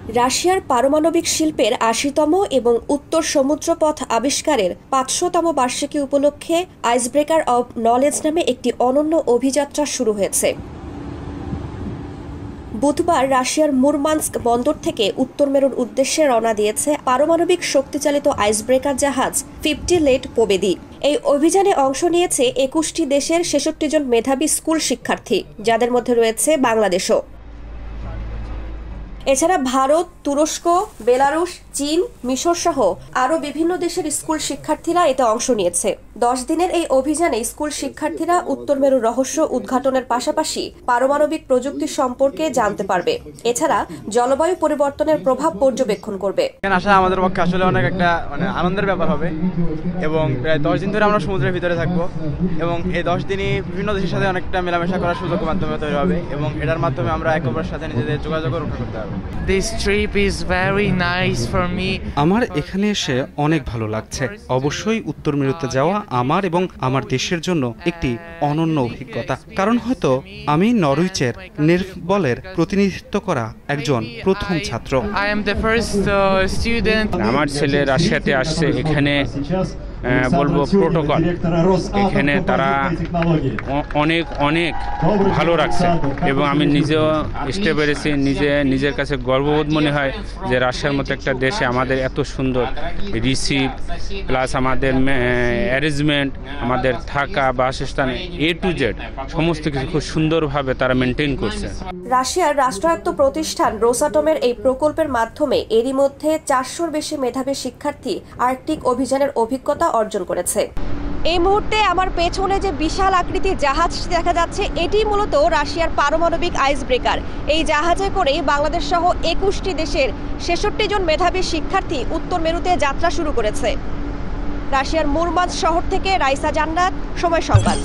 রাশিয়ার পারমাণবিক শিল্পের ৮০তম এবং উত্তর সমুদ্রপথ আবিষ্কারের ৫০০তম বার্ষিকী উপলক্ষে আইসব্রেকার অব নলেজ নামে একটি অনন্য অভিযাত্রা শুরু হয়েছে। বুধবার রাশিয়ার মুরমানস্ক বন্দর থেকে উত্তর মেরুর উদ্দেশ্যে রওনা দিয়েছে পারমাণবিক শক্তিচালিত আইসব্রেকার জাহাজ 50 লেট পোবেদি। এই অভিযানে অংশ নিয়েছে ২১টি দেশের ৬৬ জন মেধাবী স্কুল শিক্ষার্থী, যাদের মধ্যে রয়েছে বাংলাদেশও। এছাড়া ভারত, তুরস্ক, বেলারুশ, চীন, মিশর সহ আরও বিভিন্ন দেশের স্কুল শিক্ষার্থীরা এতে অংশ নিয়েছে। 10 দিনের এই অভিযানে স্কুল শিক্ষার্থীরা উত্তর মেরুর রহস্য উদ্ঘাটনের পাশাপাশি পারমাণবিক প্রযুক্তি সম্পর্কে জানতে পারবে। এছাড়া জলবায়ু পরিবর্তনের প্রভাব পর্যবেক্ষণ করবে। আসা আমাদের পক্ষে আসলে অনেক একটা আনন্দের ব্যাপার হবে এবং প্রায় 10 দিন ধরে আমরা সমুদ্রের ভিতরে থাকবো এবং এই 10 দিনই বিভিন্ন দেশের সাথে অনেকটা মেলামেশা করার সুযোগ মাধ্যমে তৈরি হবে এবং এটার মাধ্যমে আমরা একে অপরের সাথে নিজেদের যোগাযোগ রক্ষা করতে পারবো। This trip is very nice for me. আমার এখানে এসে অনেক ভালো লাগছে। অবশ্যই উত্তর মেরুতে যাওয়া আমার এবং আমার দেশের জন্য একটি অনন্য অভিজ্ঞতা, কারণ হয়তো আমি নরউইচের নের্ভবলের প্রতিনিধিত্ব করা একজন প্রথম ছাত্র। I am the first student. আমার ছেলে রাশিয়াতে আসছে, এখানে বলবো প্রোটোকল, এখানে তারা অনেক অনেক ভালো রাখছে এবং আমি নিজেও আসতে পেরেছি। নিজের কাছে গর্ববোধ মনে হয় যে রাশিয়ার মতো একটা দেশে আমাদের এত সুন্দর রিসিভ প্লাস আমাদের অ্যারেঞ্জমেন্ট, আমাদের থাকা, বাসস্থান, A to Z সমস্ত কিছু খুব সুন্দরভাবে তারা মেনটেন করছে। রাশিয়ার রাষ্ট্রায়ত্ত প্রতিষ্ঠান রোসাটমের এই প্রকল্পের মাধ্যমে এরই মধ্যে 400-র বেশি মেধাবী শিক্ষার্থী আর্কটিক অভিযানের অভিজ্ঞতা অর্জন করেছে। এই মুহূর্তে আমার পেছনে যে বিশাল আকৃতির জাহাজটি দেখা যাচ্ছে, এটি মূলত রাশিয়ার পারমাণবিক আইসব্রেকার। এই জাহাজে করে বাংলাদেশ সহ 21টি দেশের 66 জন মেধাবী শিক্ষার্থী উত্তর মেরুতে যাত্রা শুরু করেছে। রাশিয়ার মুরমানস্ক শহর থেকে রাইসা জান্নাত, সময় সংবাদ।